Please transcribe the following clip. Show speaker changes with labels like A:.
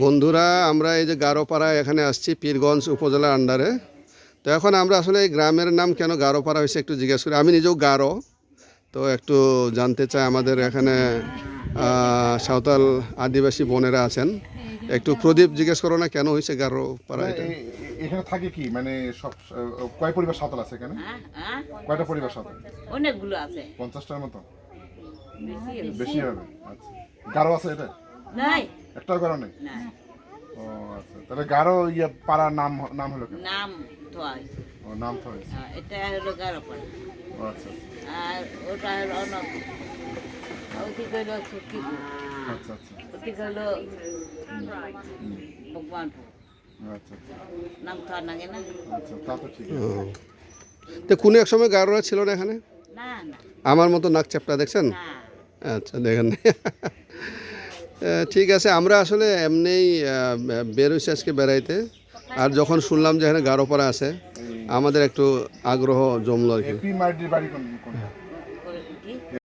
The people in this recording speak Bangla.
A: বন্ধুরা আমরা এই যে গারোপাড়া এখানে আসছি পীরগঞ্জ উপজেলার আন্ডারে। তো এখন আমরা আসলে এই গ্রামের নাম কেন গারোপাড়া হয়েছে একটু জিজ্ঞেস করি। আমি নিজেও গারো, তো একটু জানতে চাই। আমাদের এখানে সাঁওতাল আদিবাসী বোনেরা আছেন, একটু প্রদীপ জিজ্ঞেস করো না কেন হয়েছে গারোপাড়া এটা।
B: এখানে থাকে কি মানে সব কয় পরিবার সাঁওতাল আছে এখানে? কয়টা পরিবার সাঁওতাল?
C: অনেকগুলো আছে,
B: 50টার মতো,
C: বেশি
B: বেশি হবে। আচ্ছা, গারো আছে এটা?
C: নাই,
B: একটাও গারো নেই?
C: না,
B: ও আচ্ছা, তাহলে গারো ইয়ে পাড়ার নাম হলো কেন?
C: নাম তো আছে।
B: ও নাম তো হয়েছে।
C: এটা হলো গারোপাড়া,
B: ও আচ্ছা
C: আর ওটা হলো অনক, ওটি হলো ছুটিপুর,
B: আচ্ছা আচ্ছা
C: ওটি হলো ভগবানপুর।
B: আচ্ছা
C: নাম তো আর নাগে না।
B: আচ্ছা, তা তো ঠিক
A: ও,
B: আছে।
A: তো কোনো এক সময় গারোরা ছিল না এখানে?
C: না না
A: আমার মতো নাক চ্যাপটা দেখছেন?
C: না,
A: আচ্ছা, দেখেন। ঠিক আছে, আমরা আসলে এমনিই বেরোইছি আজকে বেড়াইতে। আর যখন শুনলাম যে এখানে গারোপাড়া আছে, আমাদের একটু আগ্রহ জমলো আর কি।
B: এপি মার্ডির বাড়ি কোনটা?